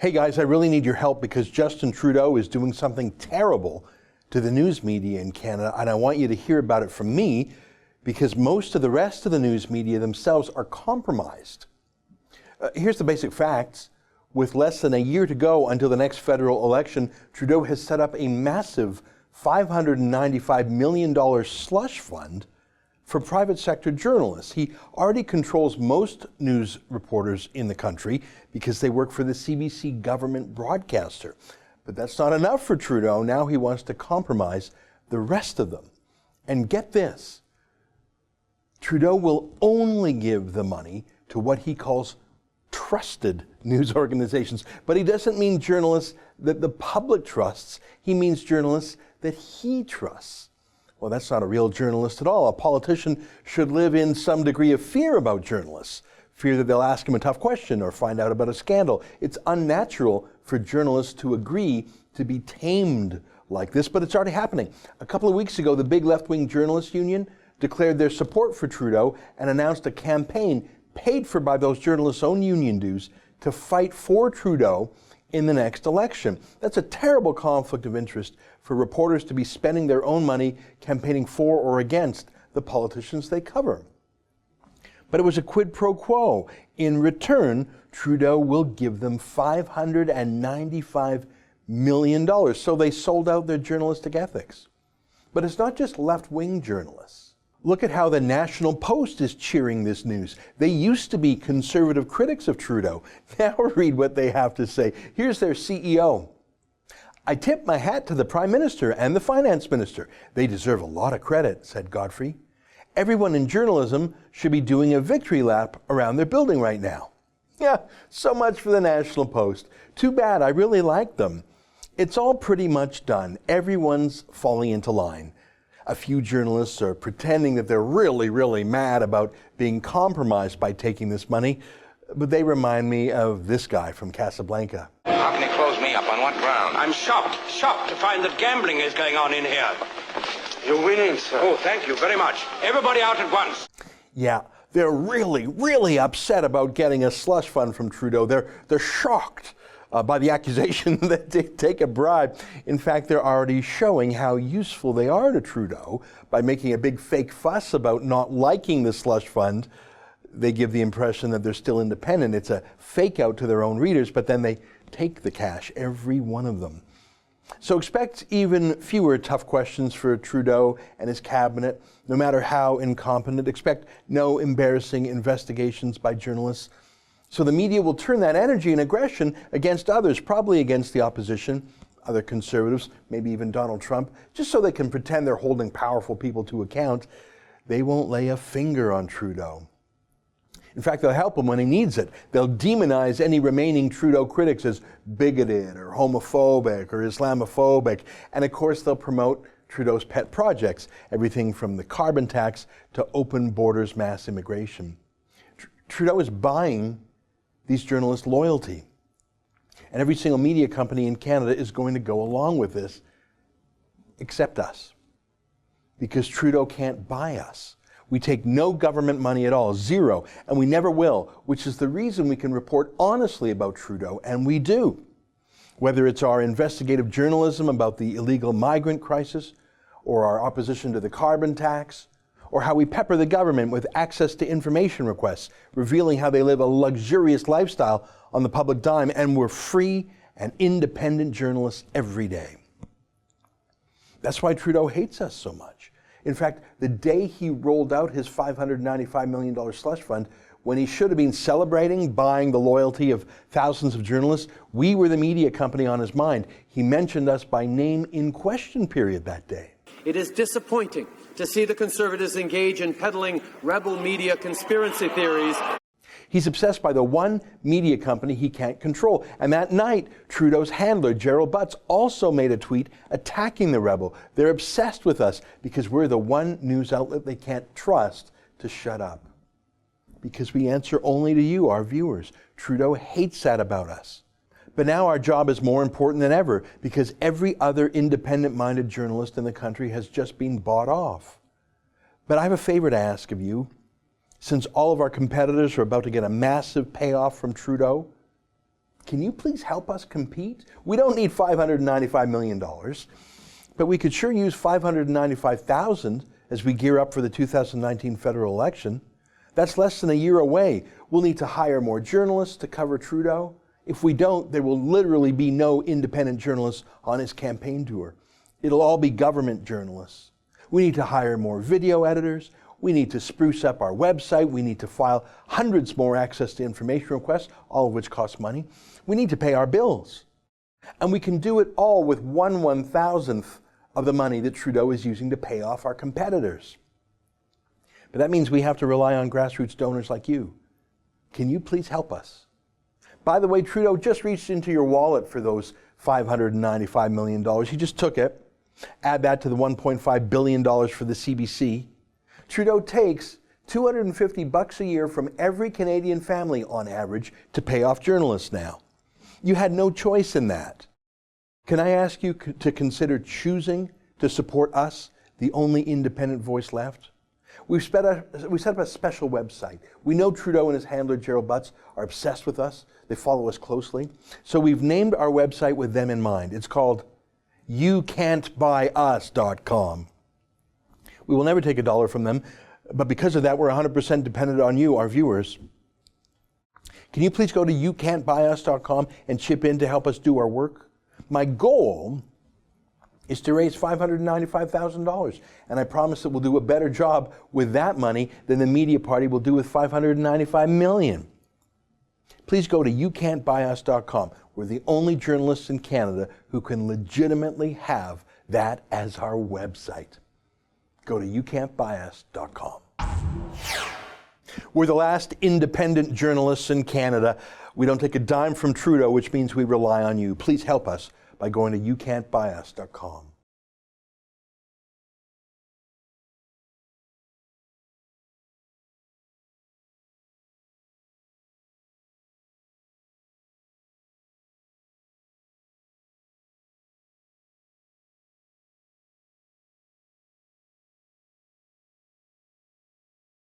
Hey guys, I really need your help because Justin Trudeau is doing something terrible to the news media in Canada, and I want you to hear about it from me because most of the rest of the news media themselves are compromised. Here's the basic facts. With less than a year to go until the next federal election, Trudeau has set up a massive $595 million slush fund for private sector journalists. He already controls most news reporters in the country because they work for the CBC government broadcaster. But that's not enough for Trudeau. Now he wants to compromise the rest of them. And get this, Trudeau will only give the money to what he calls trusted news organizations. But he doesn't mean journalists that the public trusts. He means journalists that he trusts. Well, that's not a real journalist at all. A politician should live in some degree of fear about journalists. Fear that they'll ask him a tough question or find out about a scandal. It's unnatural for journalists to agree to be tamed like this, but it's already happening. A couple of weeks ago, the big left-wing journalists union declared their support for Trudeau and announced a campaign paid for by those journalists' own union dues to fight for Trudeau in the next election. That's a terrible conflict of interest for reporters to be spending their own money campaigning for or against the politicians they cover. But it was a quid pro quo. In return, Trudeau will give them $595 million. So they sold out their journalistic ethics. But it's not just left-wing journalists. Look at how the National Post is cheering this news. They used to be conservative critics of Trudeau. Now read what they have to say. Here's their CEO. I tip my hat to the Prime Minister and the Finance Minister. They deserve a lot of credit, said Godfrey. Everyone in journalism should be doing a victory lap around their building right now. Yeah, so much for the National Post. Too bad, I really like them. It's all pretty much done. Everyone's falling into line. A few journalists are pretending that they're really, really mad about being compromised by taking this money, but they remind me of this guy from Casablanca. How can you close me up? On what ground? I'm shocked to find that gambling is going on in here. You're winning, sir. Oh, thank you very much. Everybody out at once. Yeah, they're really, really upset about getting a slush fund from Trudeau. They're shocked by the accusation that they take a bribe. In fact, they're already showing how useful they are to Trudeau by making a big fake fuss about not liking the slush fund. They give the impression that they're still independent. It's a fake out to their own readers, but then they take the cash, every one of them. So expect even fewer tough questions for Trudeau and his cabinet, no matter how incompetent. Expect no embarrassing investigations by journalists. So the media will turn that energy and aggression against others, probably against the opposition, other conservatives, maybe even Donald Trump, just so they can pretend they're holding powerful people to account. They won't lay a finger on Trudeau. In fact, they'll help him when he needs it. They'll demonize any remaining Trudeau critics as bigoted or homophobic or Islamophobic. And of course, they'll promote Trudeau's pet projects, everything from the carbon tax to open borders mass immigration. Trudeau is buying these journalists' loyalty. And every single media company in Canada is going to go along with this, except us. Because Trudeau can't buy us. We take no government money at all, zero, and we never will, which is the reason we can report honestly about Trudeau, and we do. Whether it's our investigative journalism about the illegal migrant crisis, or our opposition to the carbon tax, or how we pepper the government with access to information requests, revealing how they live a luxurious lifestyle on the public dime, and we're free and independent journalists every day. That's why Trudeau hates us so much. In fact, the day he rolled out his $595 million slush fund, when he should have been celebrating buying the loyalty of thousands of journalists, we were the media company on his mind. He mentioned us by name in question period that day. It is disappointing to see the Conservatives engage in peddling rebel media conspiracy theories. He's obsessed by the one media company he can't control. And that night, Trudeau's handler, Gerald Butts, also made a tweet attacking the rebel. They're obsessed with us because we're the one news outlet they can't trust to shut up. Because we answer only to you, our viewers. Trudeau hates that about us. But now our job is more important than ever because every other independent-minded journalist in the country has just been bought off. But I have a favor to ask of you. Since all of our competitors are about to get a massive payoff from Trudeau, Can you please help us compete? We don't need $595 million, but we could sure use $595,000 as we gear up for the 2019 federal election. That's less than a year away. We'll need to hire more journalists to cover Trudeau. If we don't, there will literally be no independent journalists on his campaign tour. It'll all be government journalists. We need to hire more video editors. We need to spruce up our website. We need to file hundreds more access to information requests, all of which cost money. We need to pay our bills. And we can do it all with 1/1000th of the money that Trudeau is using to pay off our competitors. But that means we have to rely on grassroots donors like you. Can you please help us? By the way, Trudeau just reached into your wallet for those $595 million. He just took it. Add that to the $1.5 billion for the CBC. Trudeau takes $250 a year from every Canadian family on average to pay off journalists now. You had no choice in that. Can I ask you to consider choosing to support us, the only independent voice left? We set up a special website. We know Trudeau and his handler, Gerald Butts, are obsessed with us. They follow us closely. So we've named our website with them in mind. It's called youcan'tbuyus.com. We will never take a dollar from them, but because of that, we're 100% dependent on you, our viewers. Can you please go to youcan'tbuyus.com and chip in to help us do our work? My goal is to raise $595,000, and I promise that we'll do a better job with that money than the media party will do with $595 million. Please go to youcan'tbuyus.com. We're the only journalists in Canada who can legitimately have that as our website. Go to youcan'tbuyus.com. We're the last independent journalists in Canada. We don't take a dime from Trudeau, which means we rely on you. Please help us by going to youcan'tbuyus.com.